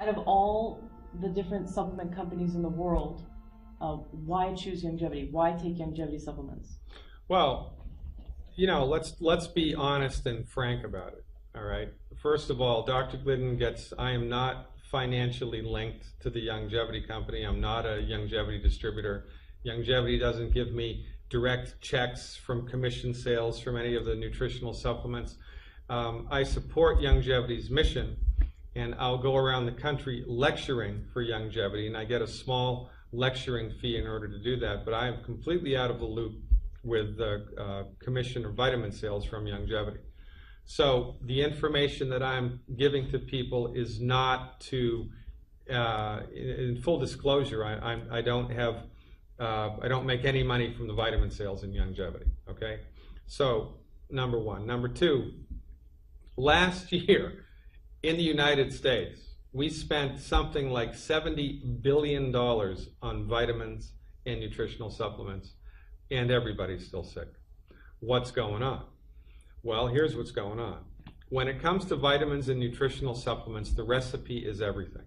Out of all the different supplement companies in the world, why choose Youngevity? Why take Youngevity supplements? Well, let's be honest and frank about it. All right. First of all, Dr. Glidden I am not financially linked to the Youngevity company. I'm not a Youngevity distributor. Youngevity doesn't give me direct checks from commission sales from any of the nutritional supplements. I support Youngevity's mission, and I'll go around the country lecturing for Youngevity, and I get a small lecturing fee in order to do that, but I am completely out of the loop with the commission or vitamin sales from Youngevity. So the information that I'm giving to people is not to, in full disclosure, I don't make any money from the vitamin sales in Youngevity, okay? So, number one. Number two, last year in the United States, we spent something like $70 billion on vitamins and nutritional supplements, and everybody's still sick. What's going on? Well, here's what's going on. When it comes to vitamins and nutritional supplements, the recipe is everything.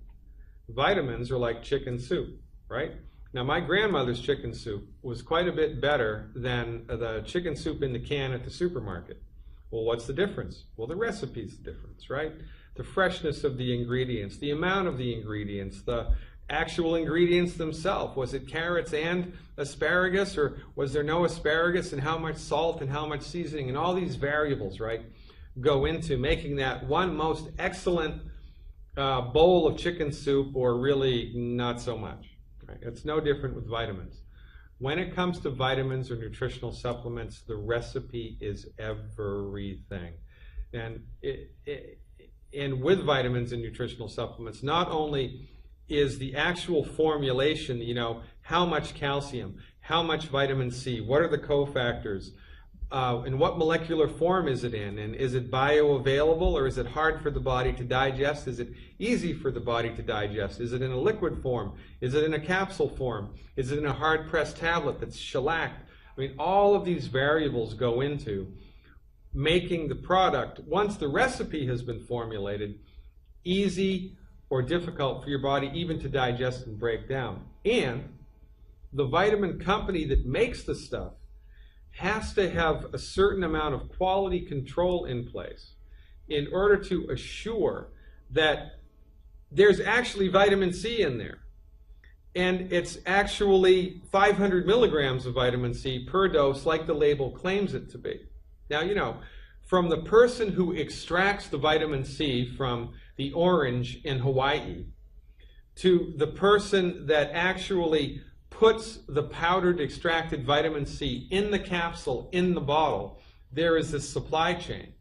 Vitamins are like chicken soup, right? Now, my grandmother's chicken soup was quite a bit better than the chicken soup in the can at the supermarket. Well, what's the difference? Well, the recipe's the difference, right? The freshness of the ingredients, the amount of the ingredients, the actual ingredients themselves. Was it carrots and asparagus, or was there no asparagus, and how much salt and how much seasoning, and all these variables, right, go into making that one most excellent bowl of chicken soup, or really not so much. Right? It's no different with vitamins. When it comes to vitamins or nutritional supplements, the recipe is everything. And with vitamins and nutritional supplements, not only is the actual formulation, how much calcium, how much vitamin C, what are the cofactors, and what molecular form is it in, and is it bioavailable, or is it hard for the body to digest? Is it easy for the body to digest? Is it in a liquid form? Is it in a capsule form? Is it in a hard-pressed tablet that's shellacked? I mean, all of these variables go into making the product, once the recipe has been formulated, easy or difficult for your body even to digest and break down. And the vitamin company that makes the stuff has to have a certain amount of quality control in place in order to assure that there's actually vitamin C in there. And it's actually 500 milligrams of vitamin C per dose, like the label claims it to be. Now, from the person who extracts the vitamin C from the orange in Hawaii to the person that actually puts the powdered extracted vitamin C in the capsule, in the bottle, there is this supply chain.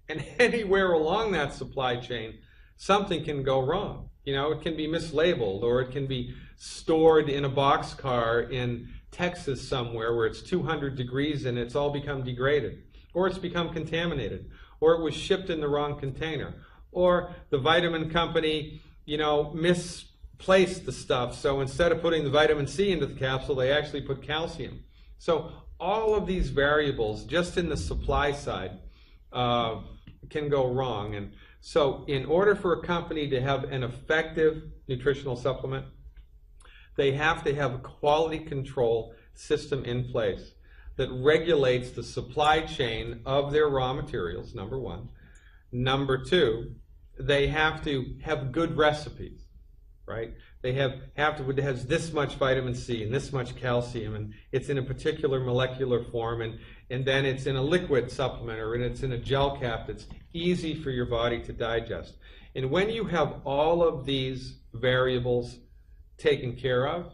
And anywhere along that supply chain, something can go wrong. It can be mislabeled, or it can be stored in a boxcar in Texas somewhere where it's 200 degrees and it's all become degraded, or it's become contaminated, or it was shipped in the wrong container, or the vitamin company, misplaced the stuff. So instead of putting the vitamin C into the capsule, they actually put calcium. So all of these variables just in the supply side can go wrong. And so in order for a company to have an effective nutritional supplement, they have to have a quality control system in place that regulates the supply chain of their raw materials, number one. Number two, they have to have good recipes, right? They it has this much vitamin C and this much calcium, and it's in a particular molecular form, and then it's in a liquid supplement, or it's in a gel cap that's easy for your body to digest. And when you have all of these variables taken care of,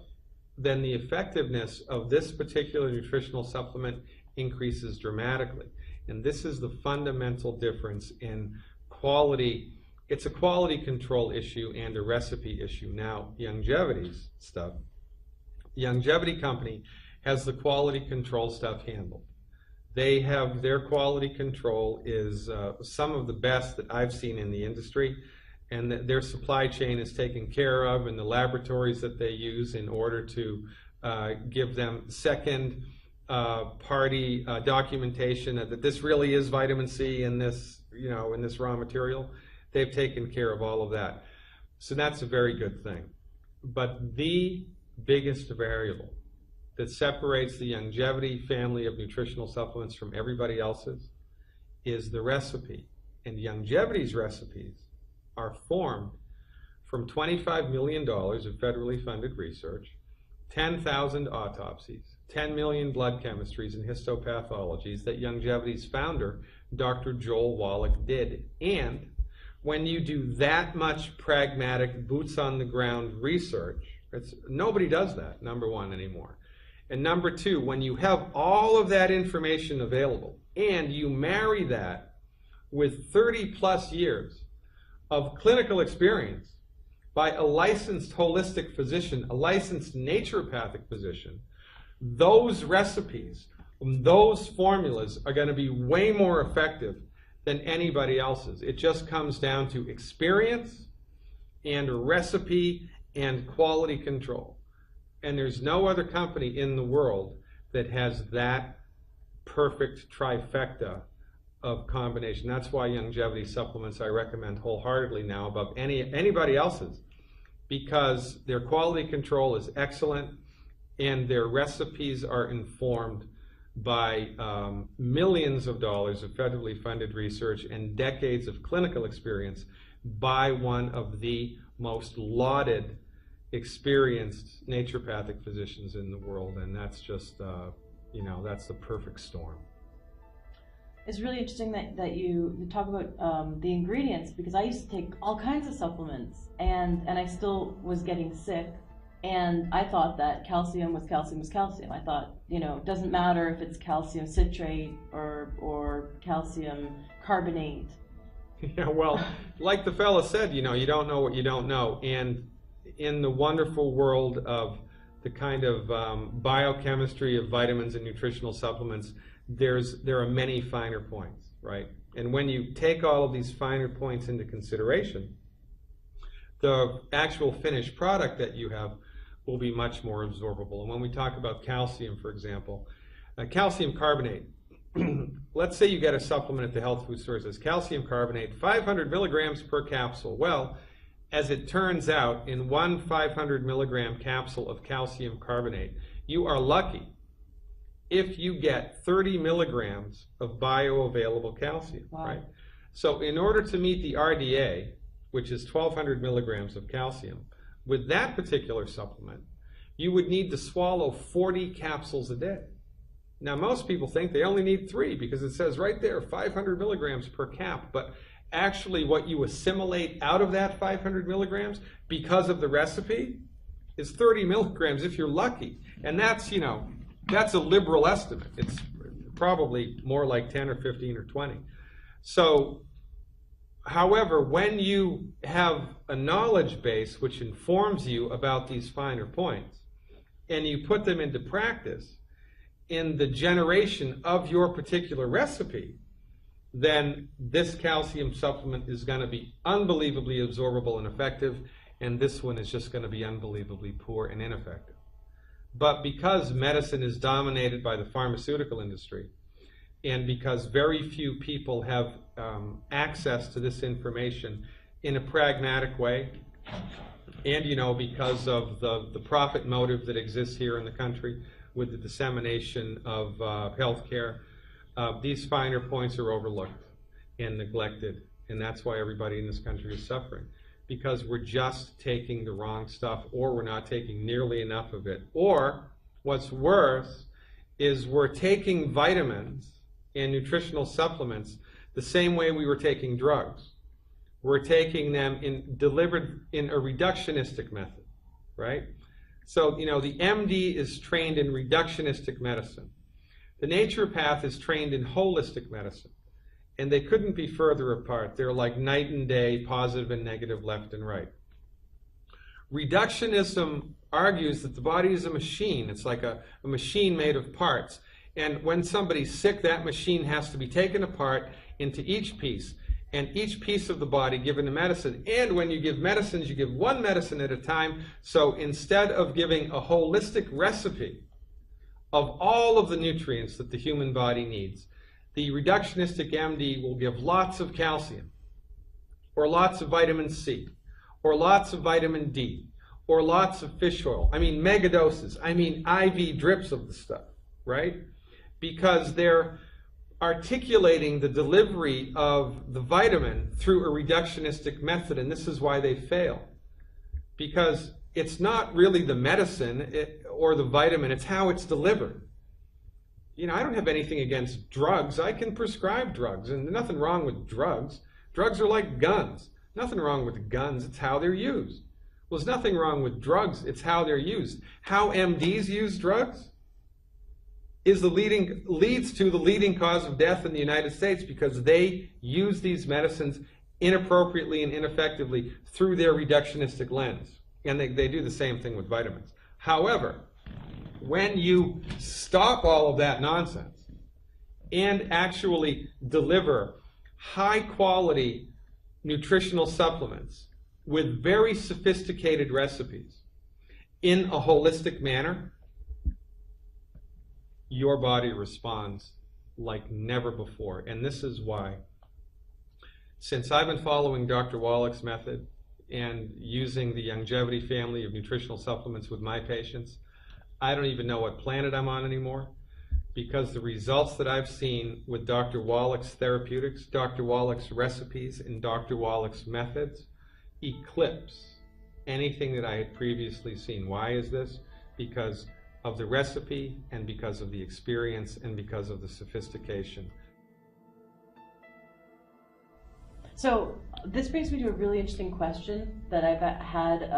then the effectiveness of this particular nutritional supplement increases dramatically. And this is the fundamental difference in quality. It's a quality control issue and a recipe issue. Now, Youngevity's stuff, the Youngevity company has the quality control stuff handled. They have, their quality control is some of the best that I've seen in the industry, and their supply chain is taken care of, and the laboratories that they use in order to give them second party documentation that this really is vitamin C in this, in this raw material. They've taken care of all of that. So that's a very good thing. But the biggest variable that separates the Youngevity family of nutritional supplements from everybody else's is the recipe. And Youngevity's recipes are formed from $25 million of federally funded research, 10,000 autopsies, 10 million blood chemistries and histopathologies that Youngevity's founder, Dr. Joel Wallach, did. And when you do that much pragmatic, boots-on-the-ground research, nobody does that, number one, anymore. And number two, when you have all of that information available and you marry that with 30-plus years of clinical experience by a licensed holistic physician, a licensed naturopathic physician, those recipes, those formulas are going to be way more effective than anybody else's. It just comes down to experience and recipe and quality control. And there's no other company in the world that has that perfect trifecta of combination. That's why Youngevity supplements I recommend wholeheartedly now above anybody else's, because their quality control is excellent and their recipes are informed by millions of dollars of federally funded research and decades of clinical experience by one of the most lauded, experienced naturopathic physicians in the world. And that's just, that's the perfect storm. It's really interesting that you talk about the ingredients, because I used to take all kinds of supplements and I still was getting sick. And I thought that calcium was calcium was calcium. I thought, it doesn't matter if it's calcium citrate or calcium carbonate. Yeah, well, like the fella said, you don't know what you don't know. And in the wonderful world of the kind of biochemistry of vitamins and nutritional supplements, there are many finer points, right? And when you take all of these finer points into consideration, the actual finished product that you have will be much more absorbable. And when we talk about calcium, for example, calcium carbonate, let's say you get a supplement at the health food store that says calcium carbonate, 500 milligrams per capsule. Well, as it turns out, in one 500 milligram capsule of calcium carbonate, you are lucky if you get 30 milligrams of bioavailable calcium, wow. Right? So in order to meet the RDA, which is 1,200 milligrams of calcium, with that particular supplement, you would need to swallow 40 capsules a day. Now, most people think they only need 3 because it says right there 500 milligrams per cap, but actually what you assimilate out of that 500 milligrams because of the recipe is 30 milligrams if you're lucky. And that's, that's a liberal estimate. It's probably more like 10 or 15 or 20. So, however, when you have a knowledge base which informs you about these finer points, and you put them into practice in the generation of your particular recipe, then this calcium supplement is going to be unbelievably absorbable and effective, and this one is just going to be unbelievably poor and ineffective. But because medicine is dominated by the pharmaceutical industry, and because very few people have access to this information in a pragmatic way, and because of the profit motive that exists here in the country with the dissemination of healthcare, these finer points are overlooked and neglected, and that's why everybody in this country is suffering, because we're just taking the wrong stuff, or we're not taking nearly enough of it, or what's worse is we're taking vitamins and nutritional supplements the same way we were taking drugs. We're taking them delivered in a reductionistic method, right? So, the MD is trained in reductionistic medicine. The naturopath is trained in holistic medicine. And they couldn't be further apart. They're like night and day, positive and negative, left and right. Reductionism argues that the body is a machine. It's like a machine made of parts. And when somebody's sick, that machine has to be taken apart into each piece, and each piece of the body given a medicine. And when you give medicines, you give one medicine at a time. So instead of giving a holistic recipe of all of the nutrients that the human body needs, the reductionistic MD will give lots of calcium, or lots of vitamin C, or lots of vitamin D, or lots of fish oil. I mean, mega doses. I mean, IV drips of the stuff, right? Because they're articulating the delivery of the vitamin through a reductionistic method, and this is why they fail. Because it's not really the medicine or the vitamin, it's how it's delivered. You know, I don't have anything against drugs. I can prescribe drugs, and there's nothing wrong with drugs. Drugs are like guns. Nothing wrong with guns, it's how they're used. Well, there's nothing wrong with drugs, it's how they're used. How MDs use drugs leads to the leading cause of death in the United States, because they use these medicines inappropriately and ineffectively through their reductionistic lens. And they do the same thing with vitamins. However, when you stop all of that nonsense and actually deliver high quality nutritional supplements with very sophisticated recipes in a holistic manner, your body responds like never before. And this is why, since I've been following Dr. Wallach's method and using the Youngevity family of nutritional supplements with my patients, I don't even know what planet I'm on anymore, because the results that I've seen with Dr. Wallach's therapeutics, Dr. Wallach's recipes, and Dr. Wallach's methods eclipse anything that I had previously seen. Why is this? Because of the recipe, and because of the experience, and because of the sophistication. So this brings me to a really interesting question that I've had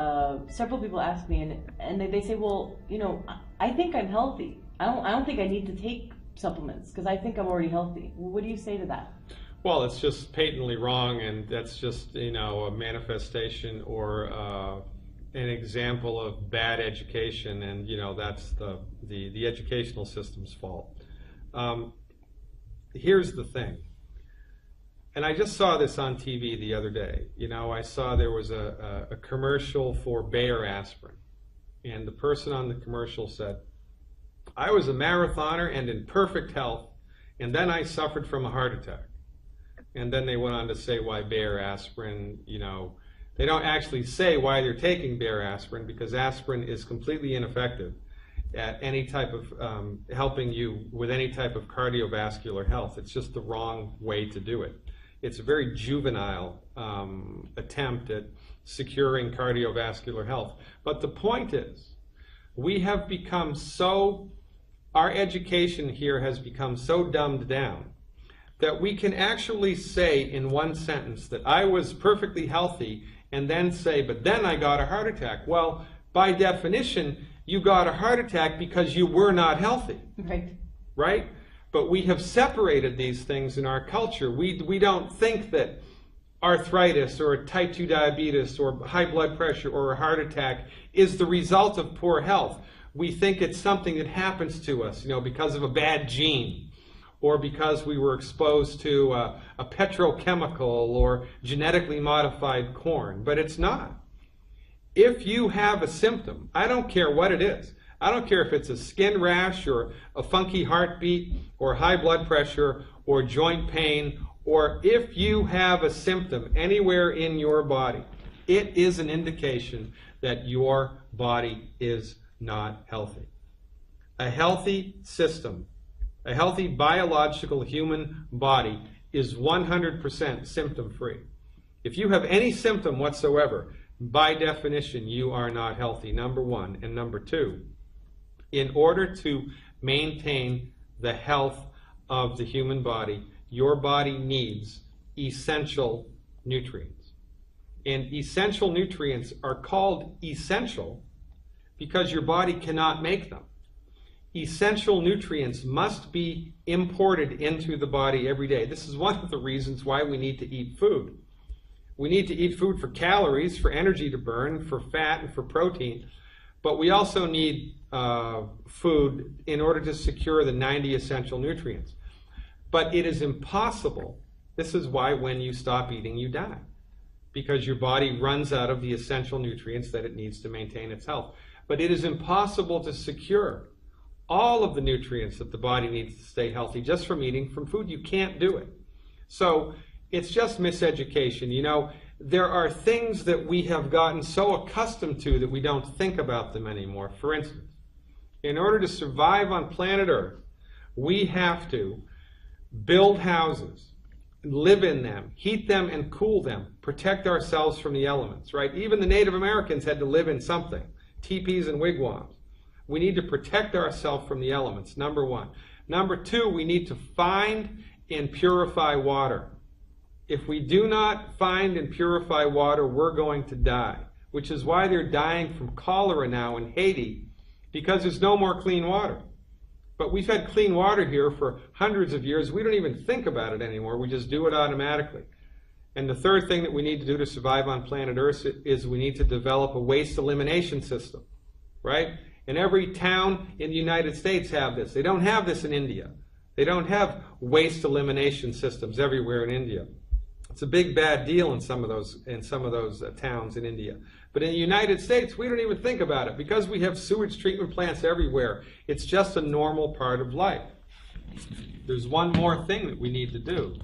several people ask me, and they say, well, you know, I think I'm healthy. I don't think I need to take supplements because I think I'm already healthy. What do you say to that? Well, it's just patently wrong, and that's just, you know, a manifestation or an example of bad education, and, you know, that's the educational system's fault. Here's the thing. And I just saw this on TV the other day. You know, I saw there was a commercial for Bayer aspirin. And the person on the commercial said, I was a marathoner and in perfect health, and then I suffered from a heart attack. And then they went on to say why Bayer aspirin, you know, they don't actually say why they're taking Bayer aspirin, because aspirin is completely ineffective at any type of helping you with any type of cardiovascular health. It's just the wrong way to do it. It's a very juvenile attempt at securing cardiovascular health. But the point is, we have become our education here has become so dumbed down that we can actually say in one sentence that I was perfectly healthy, and then say, but then I got a heart attack. Well, by definition, you got a heart attack because you were not healthy. Right. Right? But we have separated these things in our culture. We don't think that arthritis or type 2 diabetes or high blood pressure or a heart attack is the result of poor health. We think it's something that happens to us, you know, because of a bad gene, or because we were exposed to a petrochemical or genetically modified corn. But it's not. If you have a symptom, I don't care what it is. I don't care if it's a skin rash or a funky heartbeat or high blood pressure or joint pain, or if you have a symptom anywhere in your body, it is an indication that your body is not healthy. A healthy system, a healthy biological human body is 100% symptom-free. If you have any symptom whatsoever, by definition, you are not healthy, number one. And number two, in order to maintain the health of the human body, your body needs essential nutrients. And essential nutrients are called essential because your body cannot make them. Essential nutrients must be imported into the body every day. This is one of the reasons why we need to eat food. We need to eat food for calories, for energy to burn, for fat, and for protein. But we also need food in order to secure the 90 essential nutrients. But it is impossible. This is why when you stop eating, you die. Because your body runs out of the essential nutrients that it needs to maintain its health. But it is impossible to secure all of the nutrients that the body needs to stay healthy just from eating from food. You can't do it. So it's just miseducation. You know, there are things that we have gotten so accustomed to that we don't think about them anymore. For instance, in order to survive on planet Earth, we have to build houses, live in them, heat them and cool them, protect ourselves from the elements, right? Even the Native Americans had to live in something, teepees and wigwams. We need to protect ourselves from the elements, number one. Number two, we need to find and purify water. If we do not find and purify water, we're going to die, which is why they're dying from cholera now in Haiti, because there's no more clean water. But we've had clean water here for hundreds of years. We don't even think about it anymore. We just do it automatically. And the third thing that we need to do to survive on planet Earth is we need to develop a waste elimination system, right? And every town in the United States have this. They don't have this in India. They don't have waste elimination systems everywhere in India. It's a big bad deal in some of those towns in India. But in the United States, we don't even think about it because we have sewage treatment plants everywhere. It's just a normal part of life. There's one more thing that we need to do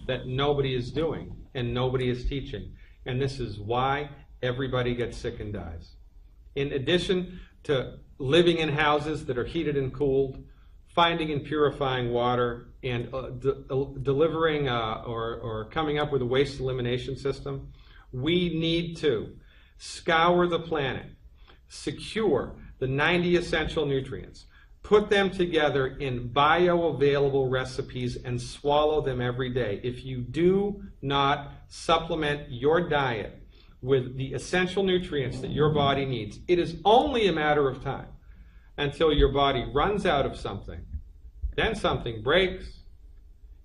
that nobody is doing and nobody is teaching, and this is why everybody gets sick and dies. In addition to living in houses that are heated and cooled, finding and purifying water, and delivering or coming up with a waste elimination system, we need to scour the planet, secure the 90 essential nutrients, put them together in bioavailable recipes, and swallow them every day. If you do not supplement your diet with the essential nutrients that your body needs, it is only a matter of time until your body runs out of something. Then something breaks,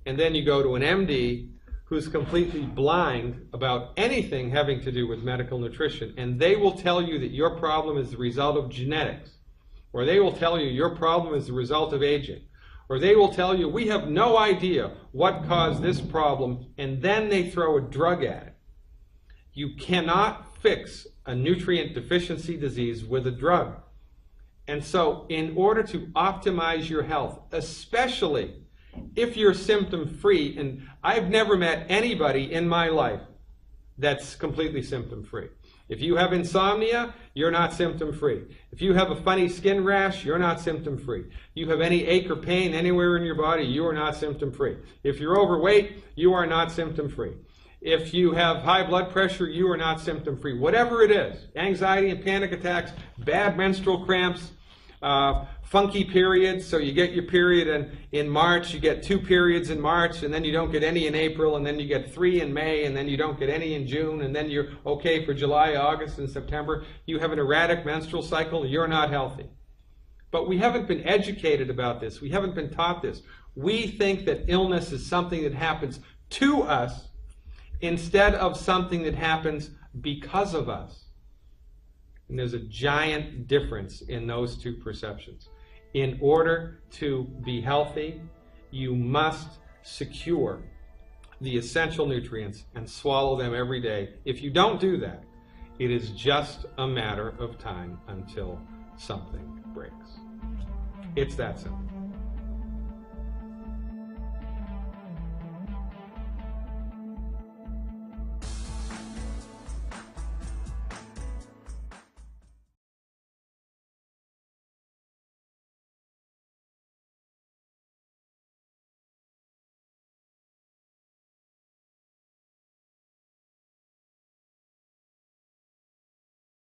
and then you go to an MD who's completely blind about anything having to do with medical nutrition, and they will tell you that your problem is the result of genetics, or they will tell you your problem is the result of aging, or they will tell you we have no idea what caused this problem, and then they throw a drug at it. You cannot fix a nutrient deficiency disease with a drug. And so in order to optimize your health, especially if you're symptom-free, and I've never met anybody in my life that's completely symptom-free. If you have insomnia, you're not symptom-free. If you have a funny skin rash, you're not symptom-free. You have any ache or pain anywhere in your body, you are not symptom-free. If you're overweight, you are not symptom-free. If you have high blood pressure, you are not symptom-free. Whatever it is, anxiety and panic attacks, bad menstrual cramps, funky periods, so you get your period in March, you get 2 periods in March, and then you don't get any in April, and then you get 3 in May, and then you don't get any in June, and then you're okay for July, August, and September. You have an erratic menstrual cycle, you're not healthy. But we haven't been educated about this. We haven't been taught this. We think that illness is something that happens to us instead of something that happens because of us. And there's a giant difference in those two perceptions. In order to be healthy, you must secure the essential nutrients and swallow them every day. If you don't do that, it is just a matter of time until something breaks. It's that simple.